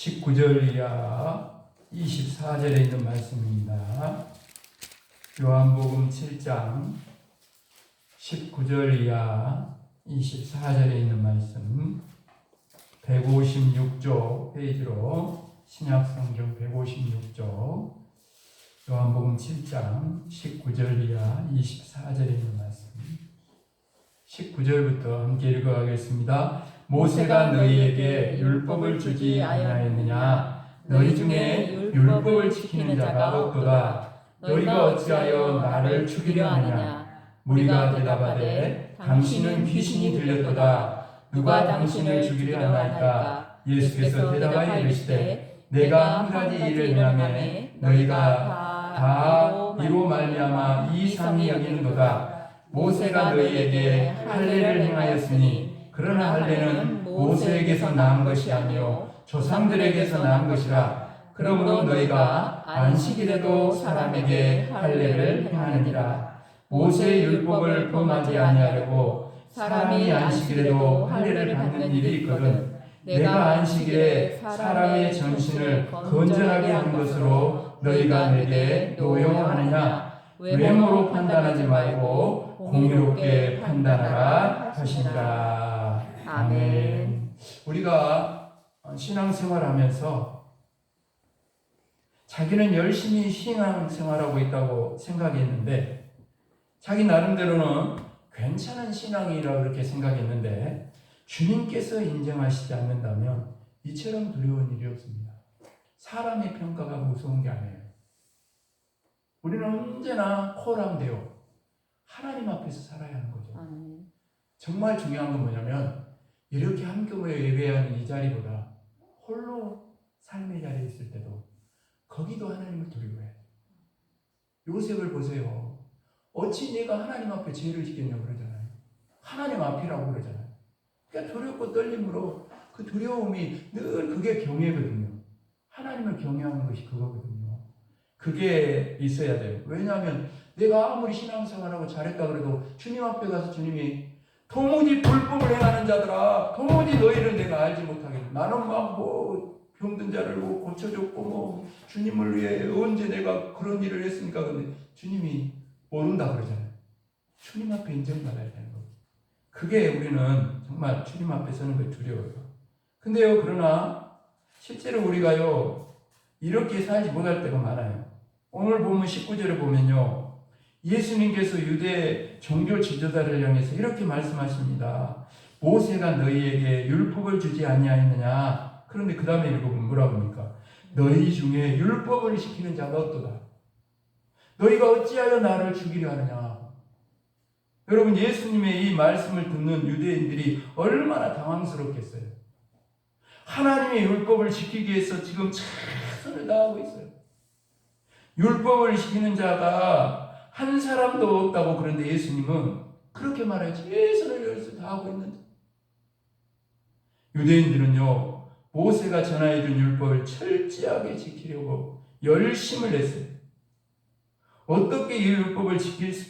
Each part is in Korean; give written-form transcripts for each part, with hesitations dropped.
19절 이하 24절에 있는 말씀입니다. 요한복음 7장 19절 이하 24절에 있는 말씀, 156조 페이지로 신약성경 156조 요한복음 7장 19절 이하 24절에 있는 말씀, 19절부터 함께 읽어가겠습니다. 모세가 너희에게 율법을 주지 아니하였느냐? 너희 중에 율법을 지키는 자가 없도다. 너희가 어찌하여 나를 죽이려 하느냐? 무리가 대답하되 당신은 귀신이 들렸도다. 누가 당신을 죽이려 하나이까? 예수께서 대답하여 이르시되 내가 한 가지 일을 행하매 너희가 다 이로 말미암아 이상히 여기는도다. 모세가 너희에게 할례를 행하였으니 그러나 할례는 모세에게서 나은 것이 아니요 조상들에게서 나은 것이라. 그러므로 너희가 안식일에도 사람에게 할례를 행하느니라. 모세의 율법을 범하지 아니하려고 사람이 안식일에도 할례를 받는 일이 있거든. 내가 안식일에 사람의 전신을 건전하게 한 것으로 너희가 내게 노여워하느냐? 외모로 판단하지 말고 공의롭게 판단하라 하시니라. 아멘. 우리가 신앙생활하면서 자기는 열심히 신앙생활하고 있다고 생각했는데, 자기 나름대로는 괜찮은 신앙이라고 그렇게 생각했는데, 주님께서 인정하시지 않는다면 이처럼 두려운 일이 없습니다. 사람의 평가가 무서운 게 아니에요. 우리는 언제나 콜함되어 하나님 앞에서 살아야 하는 거죠. 정말 중요한 건 뭐냐면, 이렇게 함께 모여 예배하는 이 자리보다 홀로 삶의 자리에 있을 때도 거기도 하나님을 두려워해야 돼요. 요셉을 보세요. 어찌 내가 하나님 앞에 죄를 짓겠냐고 그러잖아요. 하나님 앞이라고 그러잖아요. 그러니까 두렵고 떨림으로, 그 두려움이 늘 그게 경외거든요. 하나님을 경외하는 것이 그거거든요. 그게 있어야 돼요. 왜냐하면 내가 아무리 신앙생활하고 잘했다 그래도 주님 앞에 가서 주님이 도무지 불법을 행하는 자들아, 도무지 너희를 내가 알지 못하겠다. 나는 막 병든 자를 고쳐줬고 주님을 위해 언제 내가 그런 일을 했으니까. 근데 주님이 모른다 그러잖아요. 주님 앞에 인정받아야 되는 거예요. 그게 우리는 정말 주님 앞에 서는 게 두려워요. 근데요, 그러나 실제로 우리가요 이렇게 살지 못할 때가 많아요. 오늘 보면 19절에 보면요, 예수님께서 유대 종교 지도자를 향해서 이렇게 말씀하십니다. 모세가 너희에게 율법을 주지 아니하였느냐? 그런데 그 다음에 읽어보면 뭐라고 합니까? 너희 중에 율법을 지키는 자가 없도다. 너희가 어찌하여 나를 죽이려 하느냐? 여러분, 예수님의 이 말씀을 듣는 유대인들이 얼마나 당황스럽겠어요. 하나님의 율법을 지키기 위해서 지금 최선을 다하고 있어요. 율법을 지키는 자가 한 사람도 없다고. 그런데 예수님은 그렇게 말해요. 최선을 다하고 있는데. 유대인들은요, 모세가 전하여준 율법을 철저하게 지키려고 열심을 냈어요. 어떻게 이 율법을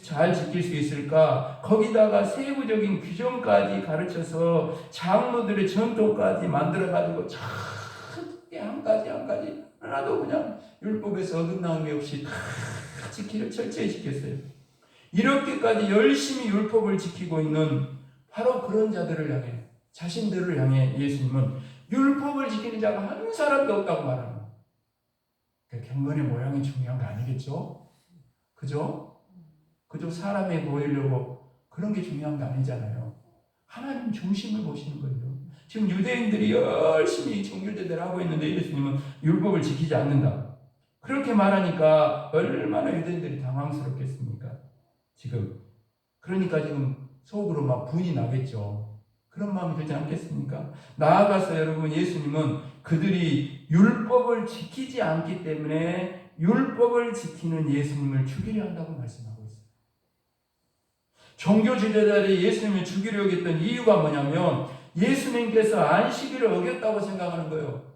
잘 지킬 수 있을까? 거기다가 세부적인 규정까지 가르쳐서 장로들의 전통까지 만들어가지고 참 한 가지 하나도 그냥 율법에서 어긋남이 없이 다 지키려 철저히 지켰어요. 이렇게까지 열심히 율법을 지키고 있는 바로 그런 자들을 향해, 자신들을 향해 예수님은 율법을 지키는 자가 한 사람도 없다고 말합니다. 경건의 모양이 중요한 거 아니겠죠? 그죠? 사람에 보이려고 그런 게 중요한 거 아니잖아요. 하나님 중심을 보시는 거예요. 지금 유대인들이 열심히 종교제대로 하고 있는데 예수님은 율법을 지키지 않는다. 그렇게 말하니까 얼마나 유대인들이 당황스럽겠습니까? 그러니까 지금 속으로 막 분이 나겠죠. 그런 마음이 들지 않겠습니까? 나아가서 여러분, 예수님은 그들이 율법을 지키지 않기 때문에 율법을 지키는 예수님을 죽이려 한다고 말씀하고 있어요. 종교 지도자들이 예수님을 죽이려고 했던 이유가 뭐냐면 예수님께서 안식일을 어겼다고 생각하는 거예요.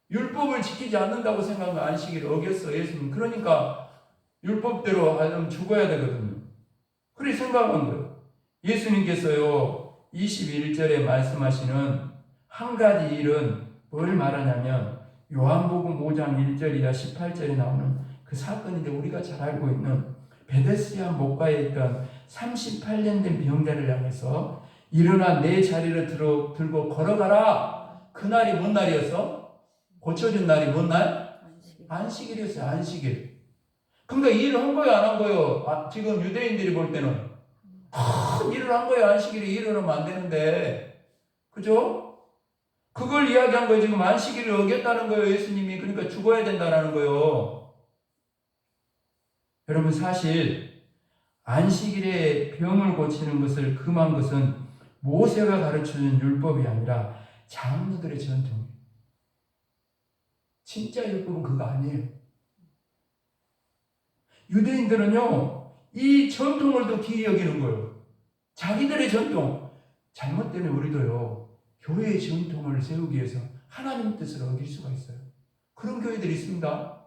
율법을 지키지 않는다고 생각하면 안식일을 어겼어, 예수님. 그러니까 율법대로 하려면 죽어야 되거든요. 그렇게 생각한 거예요. 예수님께서요 21절에 말씀하시는 한 가지 일은 뭘 말하냐면 요한복음 5장 1절이나 18절에 나오는 그 사건인데, 우리가 잘 알고 있는 베데스다 목가에 있던 38년 된 병자를 향해서 일어나 내 자리를 들고 걸어가라. 그날이 뭔 날이었어? 고쳐준 날이 뭔 날? 안식일이었어요. 안식일. 그러니까 일을 한 거예요, 안 한 거예요? 지금 유대인들이 볼 때는 큰 일을 한 거예요. 안식일에 일을 하면 안 되는데, 그죠? 그걸 이야기한 거예요. 지금 안식일을 어겼다는 거예요, 예수님이. 그러니까 죽어야 된다는 거예요. 여러분, 사실 안식일에 병을 고치는 것을 금한 것은 모세가 가르쳐준 율법이 아니라 장로들의 전통이에요. 진짜 율법은 그거 아니에요. 유대인들은요, 이 전통을 더 귀히 여기는 거예요. 자기들의 전통. 잘못되면 우리도요, 교회의 전통을 세우기 위해서 하나님의 뜻을 어길 수가 있어요. 그런 교회들이 있습니다.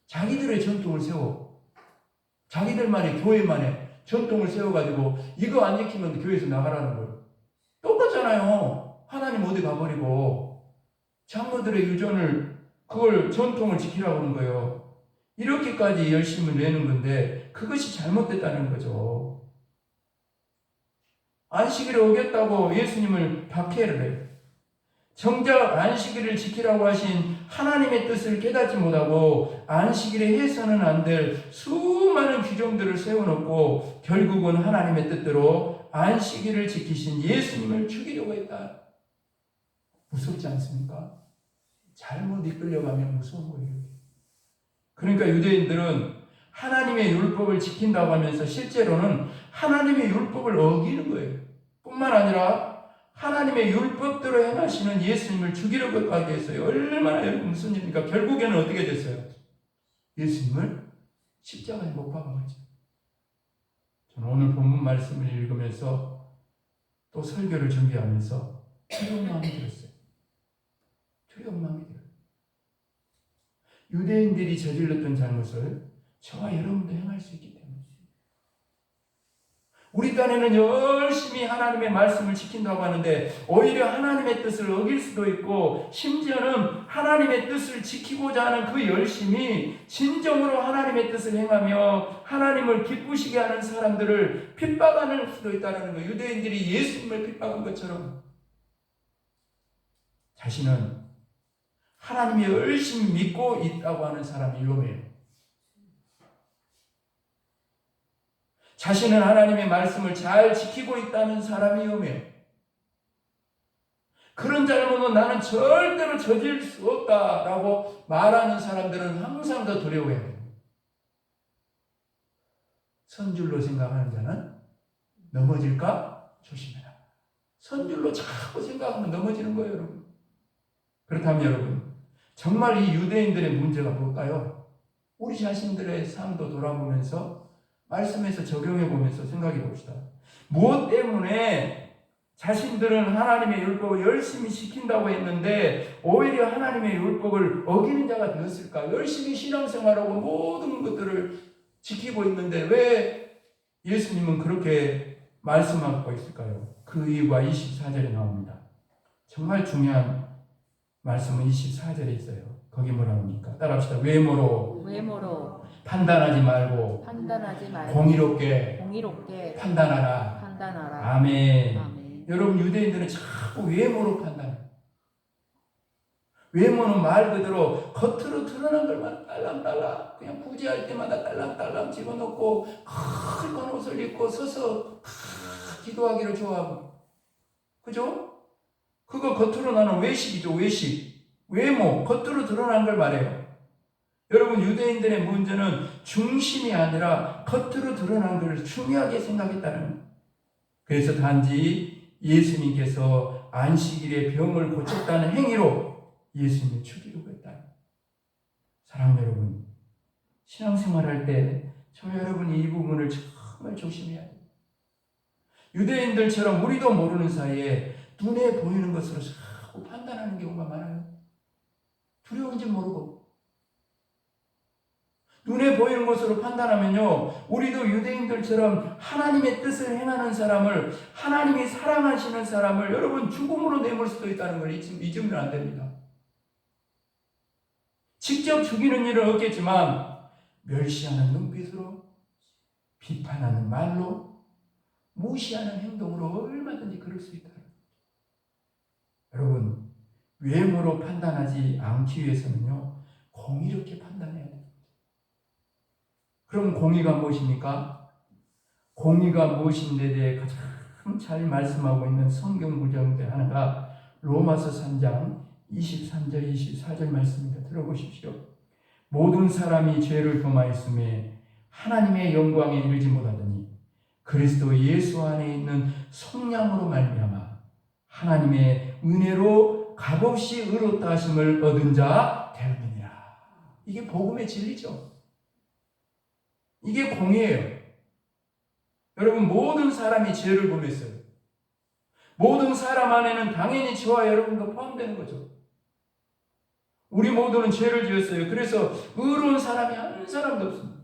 자기들의 전통을 세워. 자기들만의, 교회만의 전통을 세워가지고 이거 안 지키면 교회에서 나가라는 거예요. 똑같잖아요. 하나님 어디 가버리고 장로들의 유전을, 그걸 전통을 지키라고 하는 거예요. 이렇게까지 열심을 내는 건데 그것이 잘못됐다는 거죠. 안식일을 어겼다고 예수님을 박해를 해요. 정작 안식일을 지키라고 하신 하나님의 뜻을 깨닫지 못하고 안식일에 해서는 안 될 수많은 규정들을 세워놓고 결국은 하나님의 뜻대로 안식일을 지키신 예수님을 죽이려고 했다. 무섭지 않습니까? 잘못 이끌려가면 무서운 거예요. 그러니까 유대인들은 하나님의 율법을 지킨다고 하면서 실제로는 하나님의 율법을 어기는 거예요. 뿐만 아니라 하나님의 율법대로 행하시는 예수님을 죽이려고까지 했어요. 얼마나 여러분 무슨 일입니까? 결국에는 어떻게 됐어요? 예수님을 십자가에 못 박은 거죠. 저는 오늘 본문 말씀을 읽으면서 또 설교를 준비하면서 두려운 마음이 들었어요. 두려운 마음이 들어요. 유대인들이 저질렀던 잘못을 저와 여러분도 행할 수 있기 때문에 우리 딴에는 열심히 하나님의 말씀을 지킨다고 하는데 오히려 하나님의 뜻을 어길 수도 있고, 심지어는 하나님의 뜻을 지키고자 하는 그 열심이 진정으로 하나님의 뜻을 행하며 하나님을 기쁘시게 하는 사람들을 핍박하는 수도 있다는 거예요. 유대인들이 예수님을 핍박한 것처럼 자신은 하나님이 열심히 믿고 있다고 하는 사람이 위험해요. 자신은 하나님의 말씀을 잘 지키고 있다는 사람이 위험해요. 그런 잘못은 나는 절대로 저질 수 없다라고 말하는 사람들은 항상 더 두려워해요. 선줄로 생각하는 자는 넘어질까 조심해라. 선줄로 자꾸 생각하면 넘어지는 거예요, 여러분. 그렇다면 여러분, 정말 이 유대인들의 문제가 뭘까요? 우리 자신들의 삶도 돌아보면서 말씀에서 적용해 보면서 생각해 봅시다. 무엇 때문에 자신들은 하나님의 율법을 열심히 지킨다고 했는데 오히려 하나님의 율법을 어기는 자가 되었을까? 열심히 신앙생활하고 모든 것들을 지키고 있는데 왜 예수님은 그렇게 말씀하고 있을까요? 그 이유가 24절에 나옵니다. 정말 중요한 말씀은 24절에 있어요. 거기 뭐라고 합니까? 따라합시다. 외모로 판단하지 말고 공의롭게 판단하라. 아멘. 여러분, 유대인들은 자꾸 외모로 판단해요. 외모는 말 그대로 겉으로 드러난 것만 딸랑딸랑, 그냥 구제할 때마다 딸랑딸랑 집어넣고 큰 옷을 입고 서서 기도하기를 좋아하고, 그죠? 그거 겉으로 나는 외식이죠. 외식. 외모, 겉으로 드러난 걸 말해요. 여러분, 유대인들의 문제는 중심이 아니라 겉으로 드러난 걸 중요하게 생각했다는 거예요. 그래서 단지 예수님께서 안식일에 병을 고쳤다는 행위로 예수님을 죽이려고 했다. 사랑하는 여러분, 신앙생활할 때 저 여러분이 이 부분을 정말 조심해야 돼요. 유대인들처럼 우리도 모르는 사이에 눈에 보이는 것으로 자꾸 판단하는 경우가 많아요. 두려운지 모르고. 눈에 보이는 것으로 판단하면요, 우리도 유대인들처럼 하나님의 뜻을 행하는 사람을, 하나님이 사랑하시는 사람을 여러분 죽음으로 내몰 수도 있다는 걸 잊으면 안 됩니다. 직접 죽이는 일은 없겠지만 멸시하는 눈빛으로, 비판하는 말로, 무시하는 행동으로 얼마든지 그럴 수 있다. 여러분, 외모로 판단하지 않기 위해서는요, 공의롭게 판단해야 돼요. 그럼 공의가 무엇입니까? 공의가 무엇인데 대해 가장 잘 말씀하고 있는 성경 구절 중 하나가 로마서 3장 23절 24절 말씀입니다. 들어보십시오. 모든 사람이 죄를 범하였음에 하나님의 영광에 이르지 못하더니 그리스도 예수 안에 있는 성령으로 말미암아 하나님의 은혜로 값없이 의롭다 하심을 얻은 자 되었느니라. 이게 복음의 진리죠. 이게 공의예요. 여러분, 모든 사람이 죄를 범했어요. 모든 사람 안에는 당연히 저와 여러분도 포함되는 거죠. 우리 모두는 죄를 지었어요. 그래서 의로운 사람이 한 사람도 없습니다.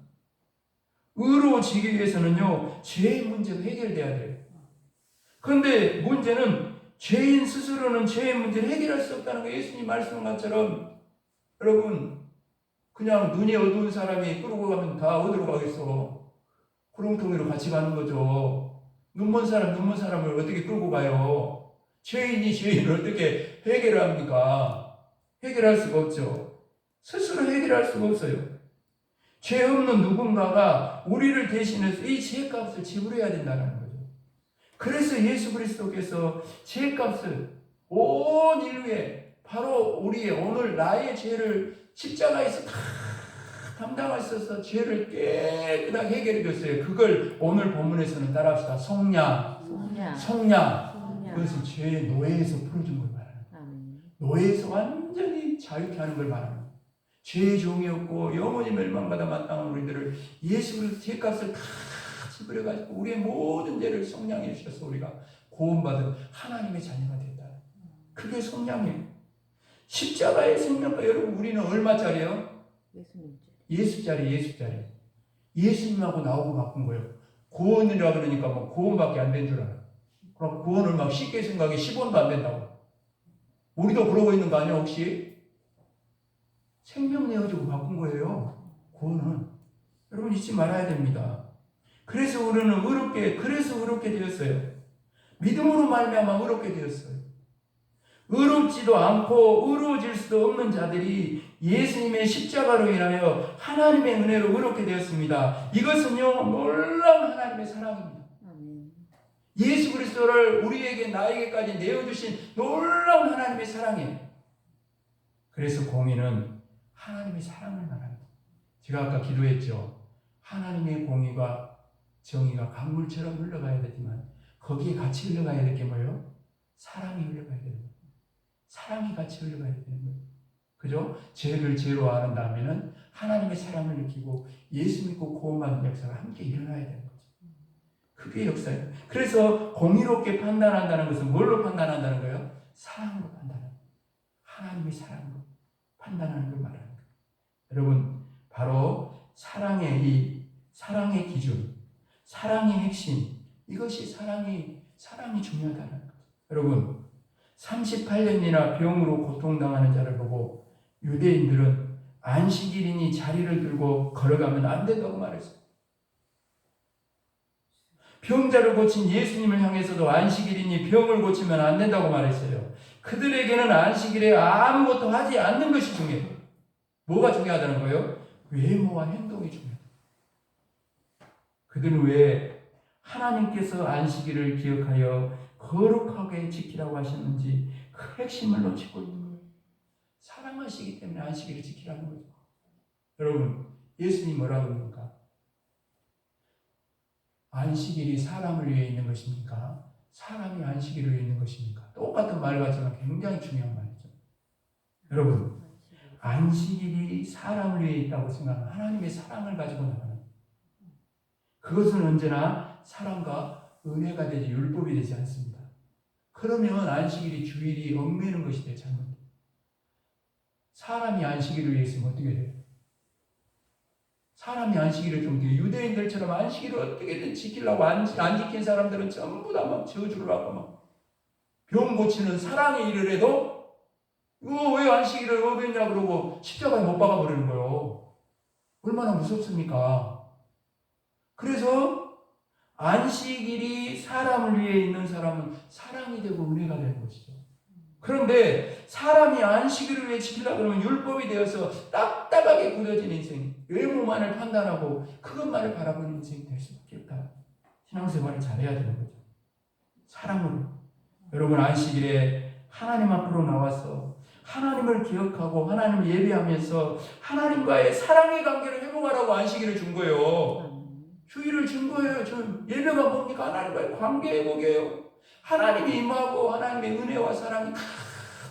의로워지기 위해서는요, 죄의 문제가 해결돼야 돼요. 그런데 문제는 죄인 스스로는 죄의 문제를 해결할 수 없다는 거. 예수님 말씀한 것처럼 여러분, 그냥 눈이 어두운 사람이 끌고 가면 다 어디로 가겠어? 구렁텅이로 같이 가는 거죠. 눈먼 사람을 어떻게 끌고 가요? 죄인이 죄인을 어떻게 해결합니까? 해결할 수가 없죠. 스스로 해결할 수가 없어요. 죄 없는 누군가가 우리를 대신해서 이 죄값을 지불해야 된다는 거죠. 그래서 예수 그리스도께서 죄값을 온 인류에 바로 우리의 오늘 나의 죄를 십자가에서 다 담당하셔서 죄를 깨끗하게 해결해 줬어요. 그걸 오늘 본문에서는 따라합시다. 속량. 그것은 죄의 노예에서 풀어준 걸 말하는 거예요. 노예에서 완전히 자유케 하는 걸 말하는 거예요. 죄의 종이었고 영원히 멸망받아 마땅한 우리들을 예수 그리스도 죄값을 다 지불해가지고 우리의 모든 죄를 속량해 주셔서 우리가 구원받은 하나님의 자녀가 됐다. 그게 속량이에요. 십자가의 생명과 여러분, 우리는 얼마짜리예요? 예수짜리. 예수님하고 나하고 바꾼 거예요. 구원이라 그러니까 뭐 구원밖에 안 된 줄 알아요. 그럼 구원을 막 쉽게 생각해 10원도 안 된다고. 우리도 그러고 있는 거 아니야 혹시? 생명 내어주고 바꾼 거예요. 구원은. 여러분 잊지 말아야 됩니다. 그래서 우리는 의롭게 되었어요. 믿음으로 말미암아 의롭게 되었어요. 의롭지도 않고 의로워질 수도 없는 자들이 예수님의 십자가로 인하여 하나님의 은혜로 의롭게 되었습니다. 이것은요, 놀라운 하나님의 사랑입니다. 예수 그리스도를 우리에게 나에게까지 내어주신 놀라운 하나님의 사랑이에요. 그래서 공의는 하나님의 사랑을 말합니다. 제가 아까 기도했죠. 하나님의 공의가 정의가 강물처럼 흘러가야 되지만 거기에 같이 흘러가야 될 게 뭐예요? 사랑이 흘러가야 되는 거예요. 사랑이 같이 흘러가야 되는 거예요. 그죠? 죄를 죄로 아는 다음에는 하나님의 사랑을 느끼고 예수 믿고 구원받는 역사가 함께 일어나야 되는 거죠. 그게 역사예요. 그래서 공의롭게 판단한다는 것은 뭘로 판단한다는 거예요? 사랑으로 판단하는 거예요. 하나님의 사랑으로 판단하는 걸 말하는 거예요. 여러분, 바로 사랑의 기준, 사랑의 핵심, 이것이 사랑이 중요하다는 거예요. 여러분, 38년이나 병으로 고통당하는 자를 보고 유대인들은 안식일이니 자리를 들고 걸어가면 안 된다고 말했어요. 병자를 고친 예수님을 향해서도 안식일이니 병을 고치면 안 된다고 말했어요. 그들에게는 안식일에 아무것도 하지 않는 것이 중요해요. 뭐가 중요하다는 거예요? 외모와 행동이 중요해요. 그들은 왜 하나님께서 안식일을 기억하여 거룩하게 지키라고 하셨는지 그 핵심을 놓치고 있는 거예요. 사랑하시기 때문에 안식일을 지키라는 거죠. 여러분, 예수님이 뭐라고 합니까? 안식일이 사람을 위해 있는 것입니까? 사람이 안식일을 위해 있는 것입니까? 똑같은 말 같지만 굉장히 중요한 말이죠. 여러분, 안식일이 사람을 위해 있다고 생각하는 하나님의 사랑을 가지고 나가는 그것은 언제나 사랑과 은혜가 되지 율법이 되지 않습니다. 그러면 안식일이 주일이 얽매는 것이 돼 잘못돼요. 사람이 안식일을 위해 있으면 어떻게 돼요? 사람이 안식일을 좀 유대인들처럼 안식일을 어떻게든 지키려고 안 지킨 사람들은 전부 다 막 저주를 하고 막 병 고치는 사랑의 일을 해도 이거 왜 안식일을 어겼냐 그러고 십자가에 못 박아버리는 거예요. 얼마나 무섭습니까? 그래서 안식일이 사람을 위해 있는 사람은 사랑이 되고 은혜가 되는 것이죠. 그런데 사람이 안식일을 위해 지키려고 그러면 율법이 되어서 딱딱하게 굳어진 인생, 외모만을 판단하고 그것만을 바라보는 인생이 될 수밖에 없다. 신앙생활을 잘해야 되는 거죠. 사랑으로. 여러분 안식일에 하나님 앞으로 나와서 하나님을 기억하고 하나님을 예배하면서 하나님과의 사랑의 관계를 회복하라고 안식일을 준 거예요. 휴일을 준 거예요. 저는 예배가 뭡니까? 하나님과의 관계 회복이에요. 하나님이 임하고 하나님의 은혜와 사랑이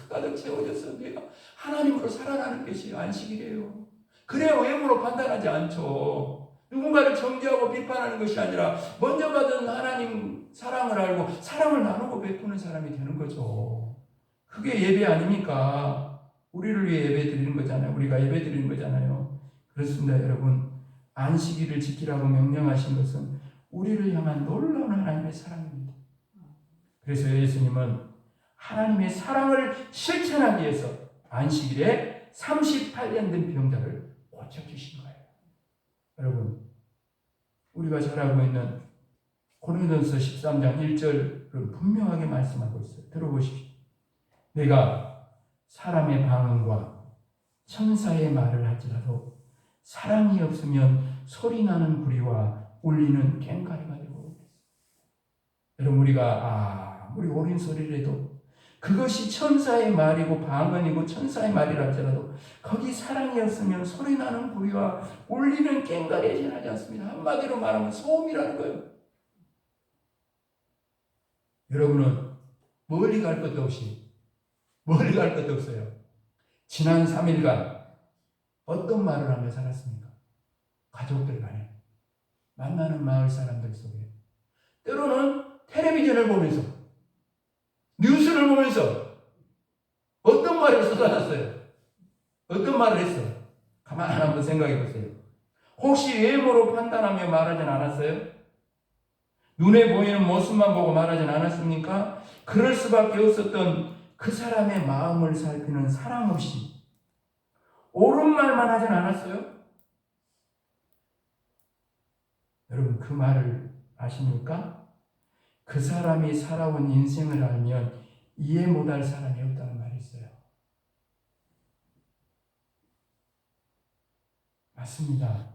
가득 채워져서 내가 하나님으로 살아나는 것이 안식일이에요. 그래야 외모로 판단하지 않죠. 누군가를 정죄하고 비판하는 것이 아니라 먼저 받은 하나님 사랑을 알고 사랑을 나누고 베푸는 사람이 되는 거죠. 그게 예배 아닙니까? 우리를 위해 예배 드리는 거잖아요. 우리가 예배 드리는 거잖아요. 그렇습니다, 여러분. 안식일을 지키라고 명령하신 것은 우리를 향한 놀라운 하나님의 사랑입니다. 그래서 예수님은 하나님의 사랑을 실천하기 위해서 안식일에 38년 된 병자를 고쳐주신 거예요. 여러분, 우리가 잘 알고 있는 고린도전서 13장 1절은 분명하게 말씀하고 있어요. 들어보십시오. 내가 사람의 방언과 천사의 말을 할지라도 사랑이 없으면 소리나는 구리와 울리는 꽹과리가 되고 있어요. 여러분, 우리가 아무리 옳은 소리를 해도 그것이 천사의 말이고 방언이고 천사의 말이라 할지라도 거기 사랑이 없으면 소리나는 구리와 울리는 꽹과리에 지나지 않습니다. 한마디로 말하면 소음이라는 거예요. 여러분은 멀리 갈 것도 없어요. 지난 3일간 어떤 말을 하며 살았습니까? 가족들 간에, 만나는 마을 사람들 속에, 때로는 텔레비전을 보면서, 뉴스를 보면서 어떤 말을 쏟아놨어요? 어떤 말을 했어요? 가만히 한번 생각해 보세요. 혹시 외모로 판단하며 말하진 않았어요? 눈에 보이는 모습만 보고 말하진 않았습니까? 그럴 수밖에 없었던 그 사람의 마음을 살피는 사랑 없이 옳은 말만 하진 않았어요? 여러분, 그 말을 아십니까? 그 사람이 살아온 인생을 알면 이해 못할 사람이 없다는 말이 있어요. 맞습니다.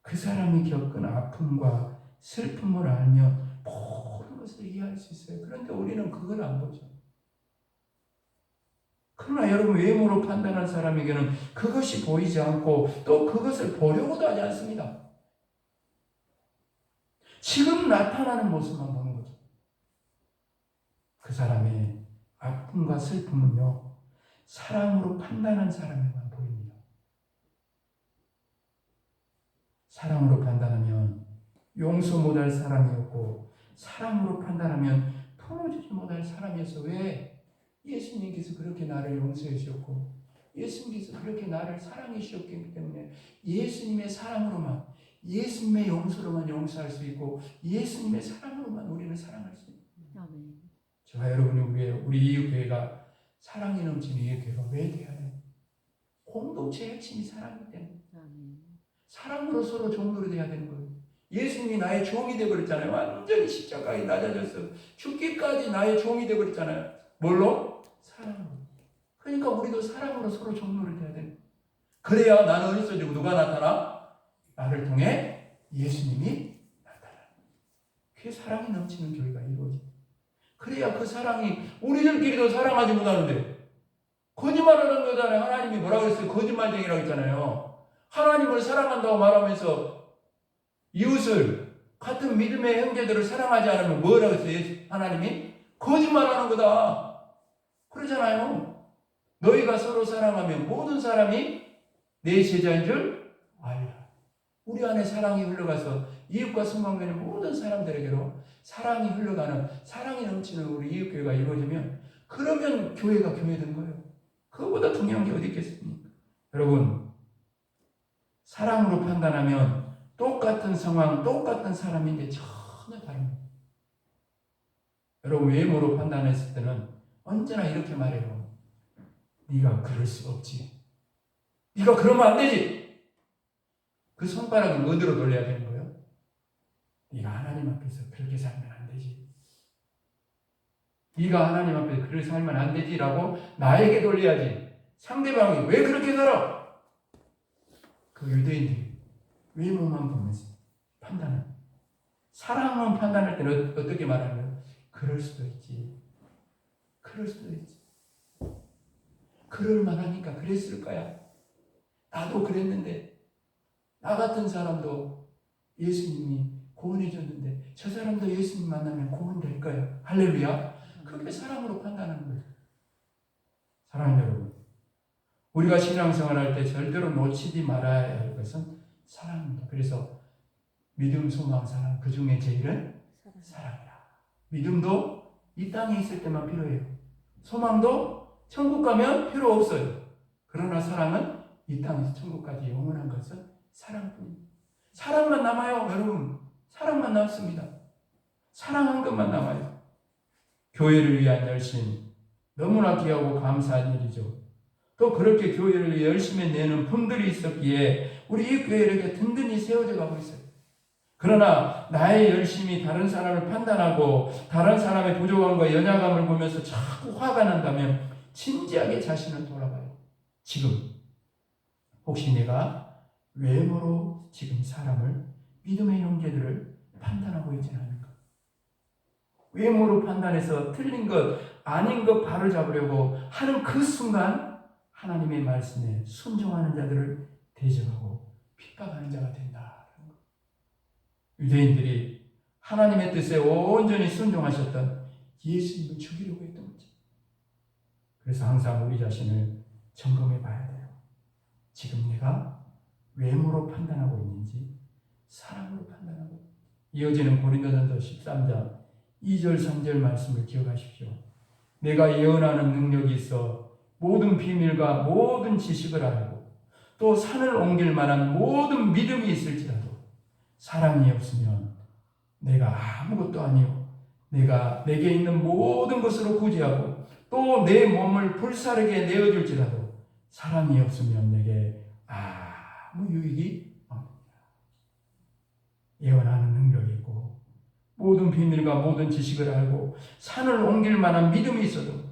그 사람이 겪은 아픔과 슬픔을 알면 모든 것을 이해할 수 있어요. 그런데 우리는 그걸 안 보죠. 그러나 여러분, 외모로 판단한 사람에게는 그것이 보이지 않고 또 그것을 보려고도 하지 않습니다. 지금 나타나는 모습만 보는 거죠. 그 사람의 아픔과 슬픔은요, 사랑으로 판단한 사람에만 보입니다. 사랑으로 판단하면 용서 못할 사람이었고, 사랑으로 판단하면 풀어주지 못할 사람이었어. 왜? 예수님께서 그렇게 나를 용서해 주셨고, 예수님께서 그렇게 나를 사랑해 주셨기 때문에 예수님의 사랑으로만, 예수님의 용서로만 용서할 수 있고, 예수님의 사랑으로만 우리는 사랑할 수 있습니다. 저와 여러분이 우리 이웃교회가 사랑이 넘치는 이웃교회가 왜 돼야 돼요? 공동체의 핵심이 사랑이기 때문에. 사랑으로 서로 종로로 돼야 되는 거예요. 예수님이 나의 종이 되어버렸잖아요. 완전히 십자가에 낮아져서 죽기까지 나의 종이 되어버렸잖아요. 뭘로? 사랑으로. 그러니까 우리도 사랑으로 서로 종로를 돼야 돼요. 그래야 나는 어디서지고 누가 나타나? 나를 통해 예수님이 나타나. 그게 사랑이 넘치는 교회가 이루어져. 그래야 그 사랑이, 우리들끼리도 사랑하지 못하는데 거짓말하는 거잖아요. 하나님이 뭐라고 그랬어요? 거짓말쟁이라고 했잖아요. 하나님을 사랑한다고 말하면서 이웃을, 같은 믿음의 형제들을 사랑하지 않으면 뭐라고 했어요? 하나님이? 거짓말하는 거다. 그러잖아요. 너희가 서로 사랑하면 모든 사람이 내 제자인 줄 알라. 우리 안에 사랑이 흘러가서 이웃과 성관계는 모든 사람들에게로 사랑이 흘러가는, 사랑이 넘치는 우리 이웃교회가 이루어지면, 그러면 교회가 교회된 거예요. 그거보다 중요한 게 어디 있겠습니까? 여러분, 사랑으로 판단하면 똑같은 상황, 똑같은 사람인데 전혀 다릅니다. 여러분, 외모로 판단했을 때는 언제나 이렇게 말해요. 네가 그럴 수 없지. 네가 그러면 안 되지. 그 손가락을 어디로 돌려야 되는 거예요? 네가 하나님 앞에서 그렇게 살면 안 되지. 네가 하나님 앞에서 그렇게 살면 안 되지라고 나에게 돌려야지. 상대방이 왜 그렇게 살아? 그 유대인들이 외모만 보면서 판단을. 사랑은 판단할 때는 어떻게 말하면 그럴 수도 있지. 그럴 수도 있지. 그럴 만하니까 그랬을 거야. 나도 그랬는데 나 같은 사람도 예수님이 구원해 줬는데 저 사람도 예수님 만나면 구원될 거야. 할렐루야. 그게 사랑으로 판단하는 거예요. 사랑하는 여러분, 우리가 신앙생활할 때 절대로 놓치지 말아야 할 것은 사랑입니다. 그래서 믿음, 소망, 사랑, 그 중에 제일은 사랑이라. 믿음도 이 땅에 있을 때만 필요해요. 소망도 천국 가면 필요 없어요. 그러나 사랑은 이 땅에서 천국까지 영원한 것은 사랑뿐입니다. 사랑만 남아요, 여러분. 사랑만 남습니다. 사랑한 것만 남아요. 교회를 위한 열심, 너무나 귀하고 감사한 일이죠. 또 그렇게 교회를 열심히 내는 분들이 있었기에 우리 이 교회가 이렇게 든든히 세워져 가고 있어요. 그러나 나의 열심이 다른 사람을 판단하고 다른 사람의 부족함과 연약함을 보면서 자꾸 화가 난다면 진지하게 자신을 돌아봐요. 지금 혹시 내가 외모로 지금 사람을, 믿음의 형제들을 판단하고 있지는 않은가? 외모로 판단해서 틀린 것, 아닌 것 바로 잡으려고 하는 그 순간 하나님의 말씀에 순종하는 자들을 대적하고 핍박하는 자가 된다. 유대인들이 하나님의 뜻에 온전히 순종하셨던 예수님을 죽이려고 했던 거죠. 그래서 항상 우리 자신을 점검해 봐야 돼요. 지금 내가 외모로 판단하고 있는지 사랑으로 판단하고 있는지. 이어지는 고린도전서 13장 2절 3절 말씀을 기억하십시오. 내가 예언하는 능력이 있어 모든 비밀과 모든 지식을 알고 또 산을 옮길 만한 모든 믿음이 있을지라도 사랑이 없으면 내가 아무것도 아니요 내게 있는 모든 것으로 구제하고 또 내 몸을 불사르게 내어줄지라도 사랑이 없으면 내게 아무 유익이 없느니라. 예언하는 능력이 있고 모든 비밀과 모든 지식을 알고 산을 옮길 만한 믿음이 있어도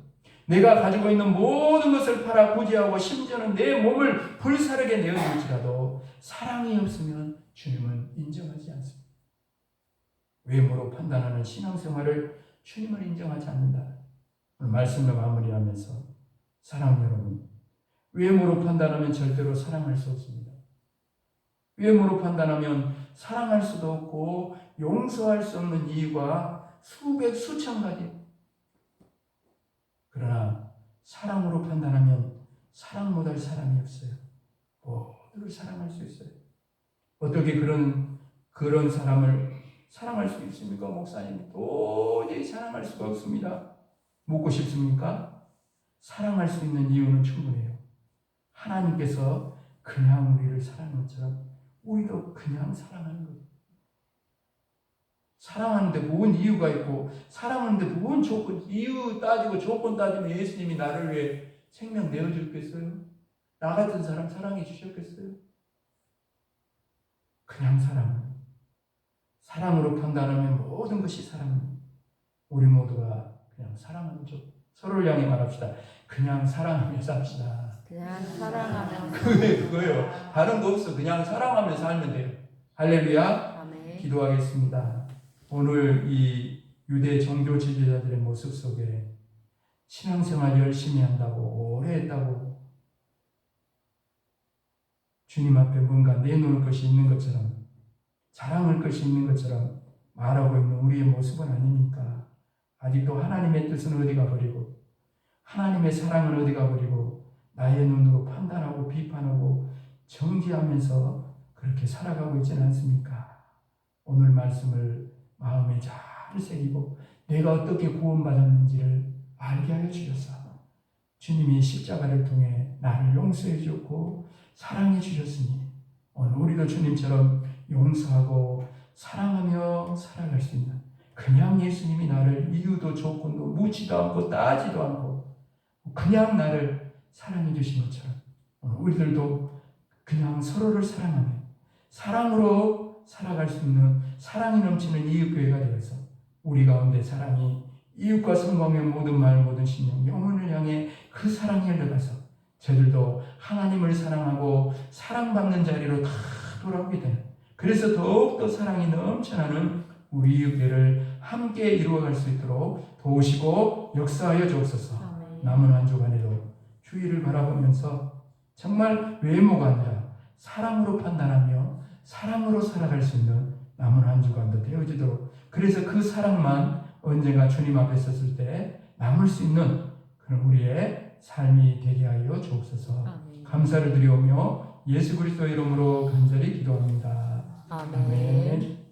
내가 가지고 있는 모든 것을 팔아 구제하고 심지어는 내 몸을 불사르게 내어줄지라도 사랑이 없으면 주님은 인정하지 않습니다. 외모로 판단하는 신앙생활을 주님을 인정하지 않는다. 오늘 말씀을 마무리하면서 사랑하는 여러분, 외모로 판단하면 절대로 사랑할 수 없습니다. 외모로 판단하면 사랑할 수도 없고 용서할 수 없는 이유가 수백 수천 가지. 그러나 사랑으로 판단하면 사랑 못할 사람이 없어요. 모두를 사랑할 수 있어요. 어떻게 그런 사람을 사랑할 수 있습니까, 목사님? 도저히 사랑할 수가 없습니다. 묻고 싶습니까? 사랑할 수 있는 이유는 충분해요. 하나님께서 그냥 우리를 사랑한 것처럼 우리도 그냥 사랑하는 거예요. 사랑하는데 뭔 이유가 있고, 사랑하는데 뭔 조건, 이유 따지고 조건 따지면 예수님이 나를 위해 생명 내어줬겠어요? 나 같은 사람 사랑해 주셨겠어요? 그냥 사랑으로 판단하면 모든 것이 사랑입니다. 우리 모두가 그냥 사랑하는 쪽, 서로를 향해 말합시다. 그냥 사랑하며 삽시다. 그냥 사랑하며 그거예요. 다른 거 없어. 그냥 사랑하며 살면 돼요. 할렐루야. 아멘. 기도하겠습니다. 오늘 이 유대 종교 지도자들의 모습 속에 신앙생활 열심히 한다고, 오래 했다고, 주님 앞에 뭔가 내놓을 것이 있는 것처럼, 자랑할 것이 있는 것처럼 말하고 있는 우리의 모습은 아닙니까? 아직도 하나님의 뜻은 어디 가버리고, 하나님의 사랑은 어디 가버리고, 나의 눈으로 판단하고 비판하고 정죄하면서 그렇게 살아가고 있지는 않습니까? 오늘 말씀을 마음에 잘 새기고 내가 어떻게 구원받았는지를 알게 하여 주셔서 주님이 십자가를 통해 나를 용서해 주셨고 사랑해 주셨으니 오늘 우리도 주님처럼 용서하고 사랑하며 살아갈 수 있는, 그냥 예수님이 나를 이유도 조건도 묻지도 않고 따지도 않고 그냥 나를 사랑해 주신 것처럼 우리들도 그냥 서로를 사랑하며 사랑으로 살아갈 수 있는 사랑이 넘치는 이웃교회가 되어서 우리 가운데 사랑이 이웃과 성공의 모든 말 모든 신령 영혼을 향해 그 사랑이 흘러가서 저들도 하나님을 사랑하고 사랑받는 자리로 다 돌아오게 되는, 그래서 더욱더 사랑이 넘쳐나는 우리 이웃교회를 함께 이루어갈 수 있도록 도우시고 역사하여 주옵소서. 남은 한 주간에도 주의를 바라보면서 정말 외모가 아니라 사랑으로 판단하며 사랑으로 살아갈 수 있는 남은 한 주간도 되어지도록, 그래서 그 사랑만 언젠가 주님 앞에 섰을 때 남을 수 있는 그런 우리의 삶이 되게 하여 주옵소서. 감사를 드리오며 예수 그리스도의 이름으로 간절히 기도합니다. 아멘.